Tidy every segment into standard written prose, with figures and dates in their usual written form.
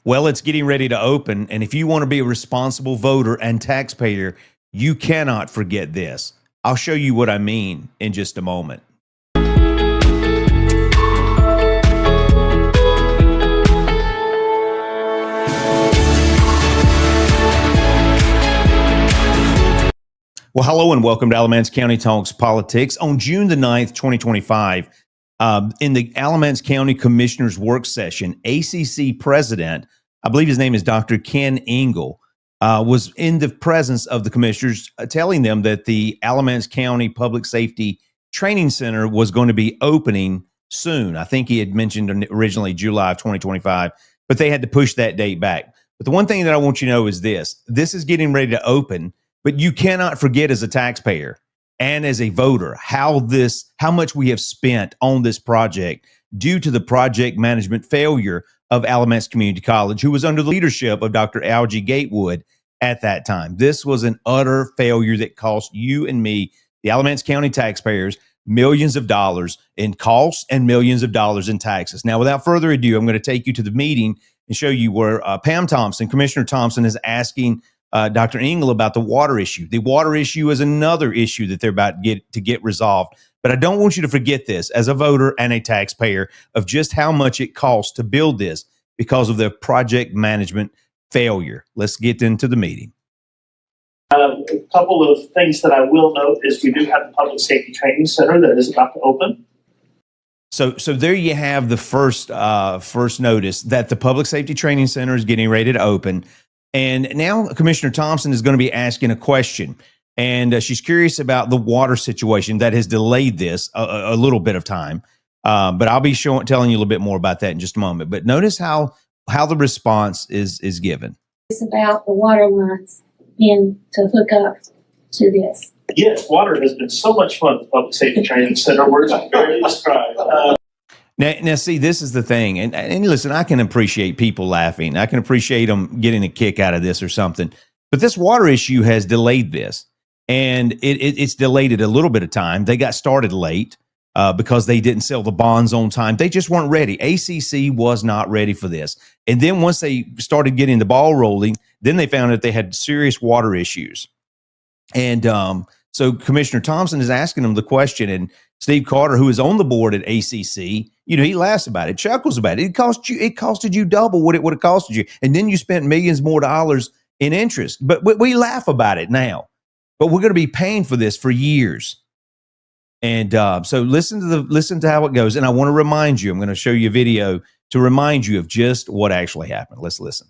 Well, it's getting ready to open, and if you want to be a responsible voter and taxpayer, you cannot forget this. I'll show you what I mean in just a moment. Well, hello and welcome to Alamance County Talks Politics. On June the 9th, 2025, in the Alamance County Commissioners Work Session, ACC President, I believe his name is Dr. Ken Engel, was in the presence of the commissioners telling them that the Alamance County Public Safety Training Center was going to be opening soon. I think he had mentioned originally July of 2025, but they had to push that date back. But the one thing that I want you to know is this is getting ready to open, but you cannot forget as a taxpayer and as a voter how much we have spent on this project due to the project management failure of Alamance Community College, who was under the leadership of Dr. Algie Gatewood at that time. This was an utter failure that cost you and me, the Alamance County taxpayers, millions of dollars in costs and millions of dollars in taxes. Now, without further ado, I'm going to take you to the meeting and show you where Pam Thompson, Commissioner Thompson, is asking Dr. Engel about the water issue. The water issue is another issue that they're about to get resolved. But I don't want you to forget this as a voter and a taxpayer of just how much it costs to build this because of the project management failure. Let's get into the meeting. A couple of things that I will note is we do have the Public Safety Training Center that is about to open. So there you have the first notice that the Public Safety Training Center is getting ready to open. And now Commissioner Thompson is going to be asking a question. And she's curious about the water situation that has delayed this a little bit of time. But I'll be telling you a little bit more about that in just a moment. But notice how the response is given. It's about the water lines being to hook up to this. Yes, water has been so much fun at the Public Safety Training Center. Words can barely describe. Now, see, this is the thing. And listen, I can appreciate people laughing. I can appreciate them getting a kick out of this or something. But this water issue has delayed this. And it's delayed it a little bit of time. They got started late because they didn't sell the bonds on time. They just weren't ready. ACC was not ready for this. And then once they started getting the ball rolling, then they found that they had serious water issues. And so Commissioner Thompson is asking them the question, and Steve Carter, who is on the board at ACC, he laughs about it, chuckles about it. It costed you double what it would have costed you. And then you spent millions more dollars in interest. But we laugh about it now. But we're going to be paying for this for years. And so listen to how it goes. And I want to remind you, I'm going to show you a video to remind you of just what actually happened. Let's listen.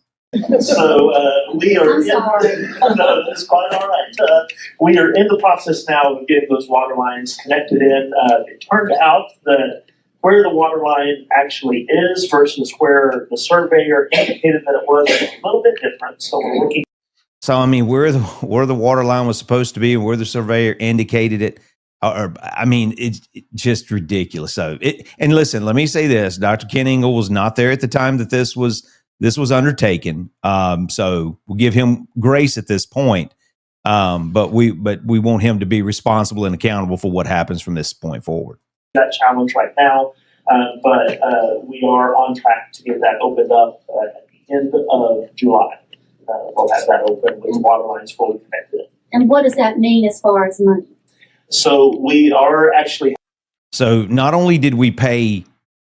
So we are no, that's quite all right. We are in the process now of getting those water lines connected in. It turned out that where the water line actually is versus where the surveyor indicated that it was a little bit different. So we're looking. So, I mean, where the water line was supposed to be and where the surveyor indicated it, it's just ridiculous. So, and listen, let me say this. Dr. Ken Engel was not there at the time that this was undertaken. So we'll give him grace at this point. But we want him to be responsible and accountable for what happens from this point forward. That challenge right now, but we are on track to get that opened up at the end of July. We'll have that open with water lines fully connected. And what does that mean as far as money? So we are actually. So not only did we pay,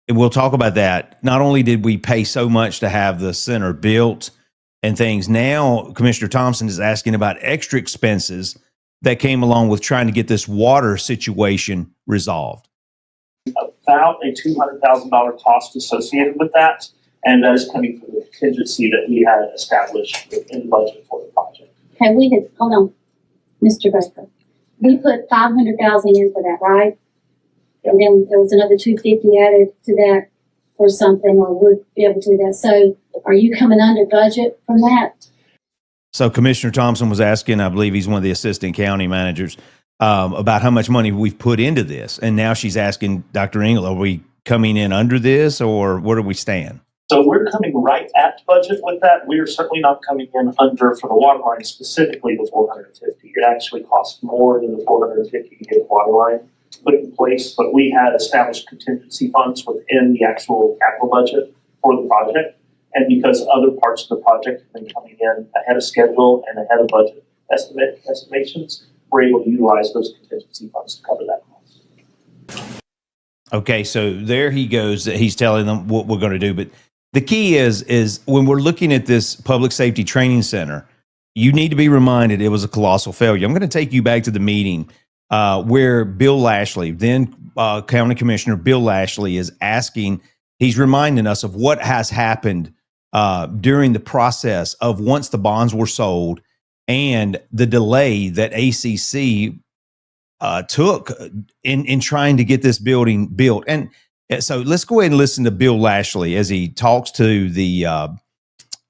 and we'll talk about that, not only did we pay so much to have the center built and things, now Commissioner Thompson is asking about extra expenses that came along with trying to get this water situation resolved. About a $200,000 cost associated with that. And that is coming from the contingency that we had established in the budget for the project. Okay, hold on, Mr. Baker. We put $500,000 in for that, right? And then there was another $250,000 added to that or something, or would be able to do that. So are you coming under budget from that? So Commissioner Thompson was asking, I believe he's one of the assistant county managers, about how much money we've put into this. And now she's asking Dr. Engel, are we coming in under this or where do we stand? So we're coming right at budget with that. We are certainly not coming in under for the water line, specifically the $450,000. It actually costs more than the $450,000 to get the water line put in place, but we had established contingency funds within the actual capital budget for the project. And because other parts of the project have been coming in ahead of schedule and ahead of budget estimations, we're able to utilize those contingency funds to cover that cost. Okay, so there he goes. He's telling them what we're going to do. But the key is when we're looking at this public safety training center, you need to be reminded it was a colossal failure. I'm going to take you back to the meeting where Bill Lashley, then County Commissioner Bill Lashley, is asking, he's reminding us of what has happened during the process of once the bonds were sold and the delay that ACC took in trying to get this building built. And so let's go ahead and listen to Bill Lashley as he talks to the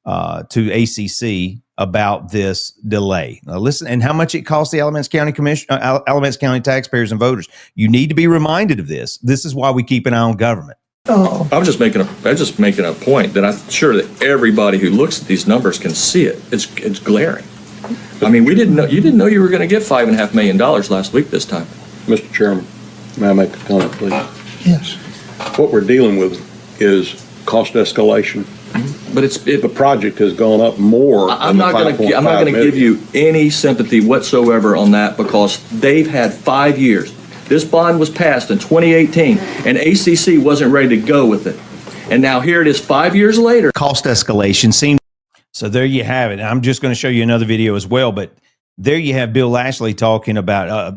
to ACC about this delay. Now listen, and how much it cost the Alamance County Alamance County taxpayers and voters. You need to be reminded of this. This is why we keep an eye on government. Oh. I'm just making a point that I'm sure that everybody who looks at these numbers can see it. It's glaring. I mean, you didn't know you were going to get $5.5 million last week this time. Mr. Chairman, may I make a comment, please? Yes. What we're dealing with is cost escalation. But The project has gone up more. I'm not going to give you any sympathy whatsoever on that because they've had 5 years. This bond was passed in 2018, and ACC wasn't ready to go with it. And now here it is 5 years later. Cost escalation seemed. So there you have it. I'm just going to show you another video as well, but there you have Bill Lashley talking about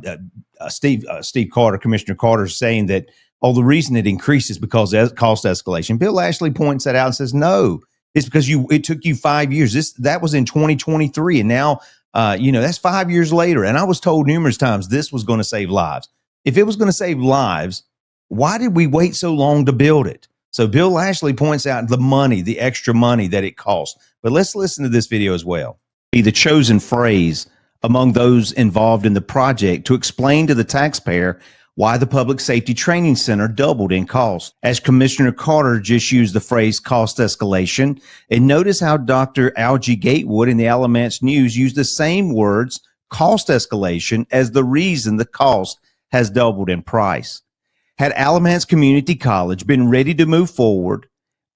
Steve Carter, Commissioner Carter, saying that, the reason it increased is because of cost escalation. Bill Lashley points that out and says, no, it's because it took you 5 years. That was in 2023. And now, that's 5 years later. And I was told numerous times this was going to save lives. If it was going to save lives, why did we wait so long to build it? So Bill Lashley points out the extra money that it costs. But let's listen to this video as well. Be the chosen phrase among those involved in the project to explain to the taxpayer why the Public Safety Training Center doubled in cost. As Commissioner Carter just used the phrase cost escalation, and notice how Dr. Algie Gatewood in the Alamance News used the same words, cost escalation, as the reason the cost has doubled in price. Had Alamance Community College been ready to move forward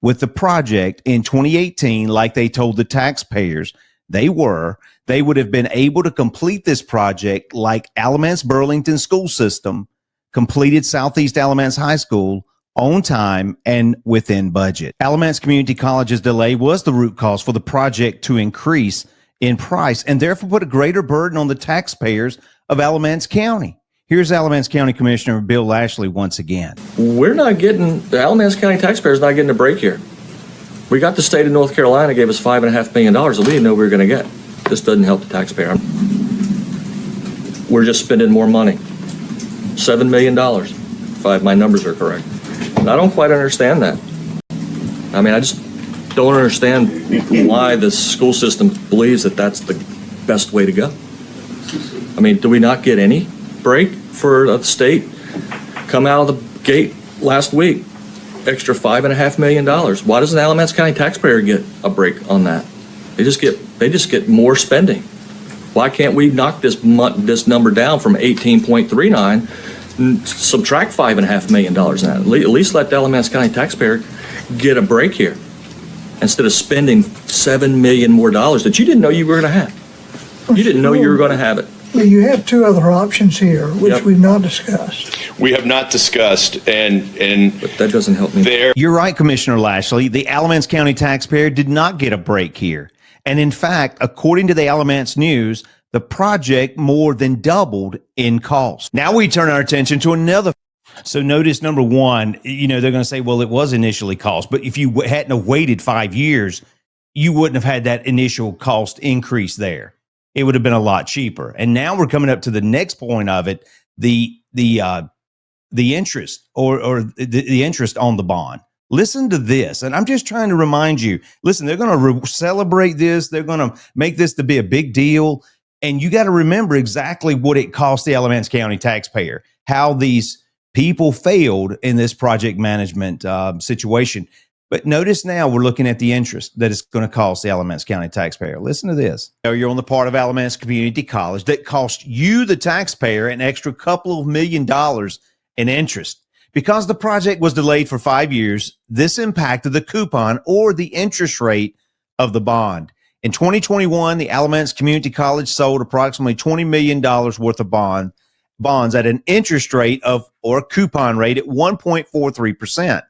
with the project in 2018, like they told the taxpayers they would have been able to complete this project like Alamance Burlington School System completed Southeast Alamance High School on time and within budget. Alamance Community College's delay was the root cause for the project to increase in price and therefore put a greater burden on the taxpayers of Alamance County. Here's Alamance County Commissioner Bill Lashley once again. The Alamance County taxpayers not getting a break here. We got the state of North Carolina gave us $5.5 million that we didn't know we were going to get. This doesn't help the taxpayer. We're just spending more money. $7 million, if my numbers are correct. And I don't quite understand that. I mean, I just don't understand why the school system believes that that's the best way to go. I mean, do we not get any break for the state? Come out of the gate last week, extra $5.5 million. Why doesn't the Alamance County taxpayer get a break on that? They just get more spending. Why can't we knock this number down from 18.39 and subtract $5.5 million in that? At least let the Alamance County taxpayer get a break here instead of spending $7 million more that you didn't know you were going to have. You didn't know you were going to have it. Well, you have two other options here, which we've not discussed. We have not discussed, and but that doesn't help me. You're right, Commissioner Lashley. The Alamance County taxpayer did not get a break here. And in fact, according to the Alamance News, the project more than doubled in cost. Now we turn our attention to another. So notice number one, they're going to say, well, it was initially cost, but if you hadn't have waited 5 years, you wouldn't have had that initial cost increase there. It would have been a lot cheaper. And now we're coming up to the next point of it, the interest or the interest on the bond. Listen to this. And I'm just trying to remind you, listen, they're going to celebrate this. They're going to make this to be a big deal. And you got to remember exactly what it cost the Alamance County taxpayer, how these people failed in this project management situation. But notice now we're looking at the interest that it's going to cost the Alamance County taxpayer. Listen to this. You're on the part of Alamance Community College that cost you, the taxpayer, an extra couple of $1 million in interest. Because the project was delayed for 5 years, this impacted the coupon or the interest rate of the bond. In 2021, the Alamance Community College sold approximately $20 million worth of bonds at an interest rate or coupon rate at 1.43%.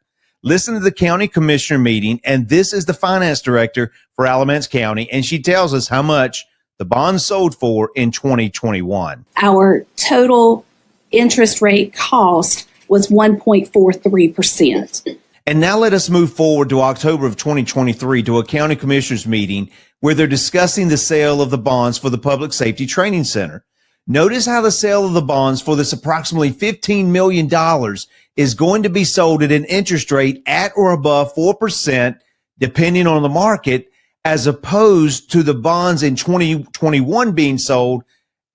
Listen to the county commissioner meeting, and this is the finance director for Alamance County, and she tells us how much the bonds sold for in 2021. Our total interest rate cost was 1.43%. And now let us move forward to October of 2023 to a county commissioners meeting where they're discussing the sale of the bonds for the Public Safety Training Center. Notice how the sale of the bonds for this approximately $15 million is going to be sold at an interest rate at or above 4%, depending on the market, as opposed to the bonds in 2021 being sold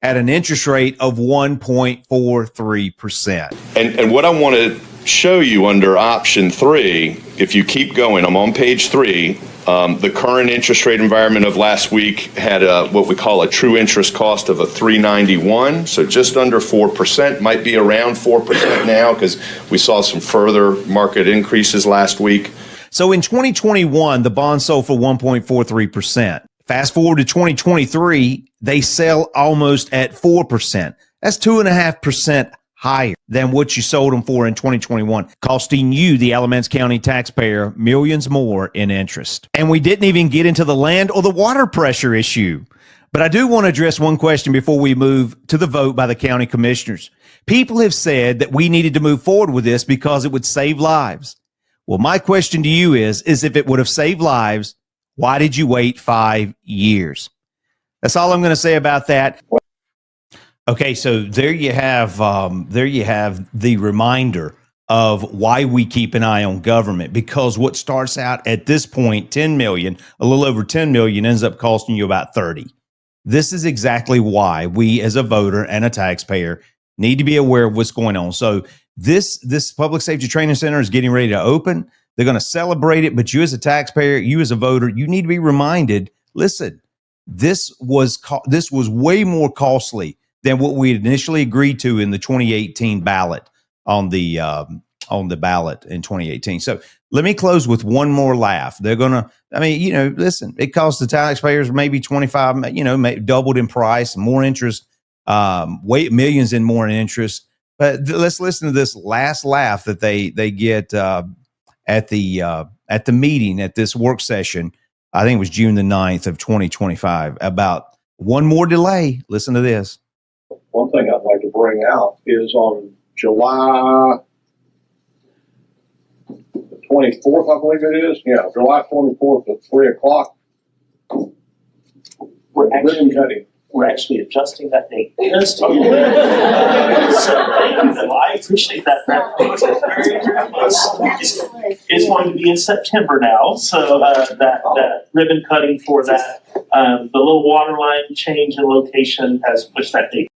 at an interest rate of 1.43%. And what I want to show you under option 3, if you keep going, I'm on page 3. The current interest rate environment of last week had what we call a true interest cost of a 391, so just under 4%, might be around 4% now because we saw some further market increases last week. So in 2021, the bond sold for 1.43%. Fast forward to 2023, they sell almost at 4%. That's 2.5% higher than what you sold them for in 2021, costing you, the Alamance County taxpayer, millions more in interest. And we didn't even get into the land or the water pressure issue. But I do want to address one question before we move to the vote by the county commissioners. People have said that we needed to move forward with this because it would save lives. Well, my question to you is if it would have saved lives, why did you wait 5 years? That's all I'm going to say about that. Okay, so there you have the reminder of why we keep an eye on government, because what starts out at this point, 10 million, a little over 10 million, ends up costing you about 30. This is exactly why we as a voter and a taxpayer need to be aware of what's going on. So this Public Safety Training Center is getting ready to open. They're going to celebrate it, but you as a taxpayer, you as a voter, you need to be reminded, listen, this was way more costly than what we had initially agreed to in the 2018 ballot on the ballot in 2018. So let me close with one more laugh. They're going to, listen, it costs the taxpayers maybe 25, doubled in price, more interest, millions in more in interest. But let's listen to this last laugh that they get at the meeting, at this work session. I think it was June the 9th of 2025, about one more delay. Listen to this. One thing I'd like to bring out is on July the 24th, I believe it is. Yeah, July 24th at 3 o'clock. We're actually adjusting that date. So thank you, Phil. I appreciate that. It's going to be in September now. So that ribbon cutting for that, the little water line change in location has pushed that date.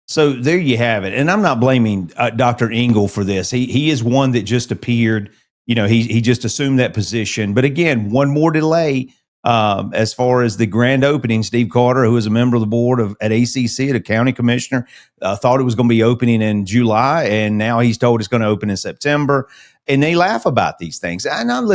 So there you have it. And I'm not blaming Dr. Engel for this. He is one that just appeared, he just assumed that position. But again, one more delay. As far as the grand opening, Steve Carter, who is a member of the board at ACC, a county commissioner, thought it was going to be opening in July, and now he's told it's going to open in September. And they laugh about these things. I know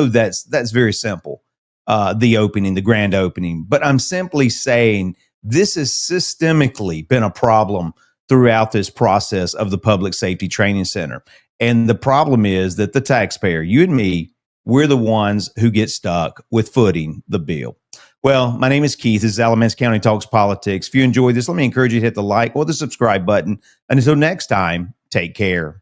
that's very simple, the grand opening. But I'm simply saying this has systemically been a problem throughout this process of the Public Safety Training Center. And the problem is that the taxpayer, you and me, we're the ones who get stuck with footing the bill. Well, my name is Keith. This is Alamance County Talks Politics. If you enjoyed this, let me encourage you to hit the like or the subscribe button. And until next time, take care.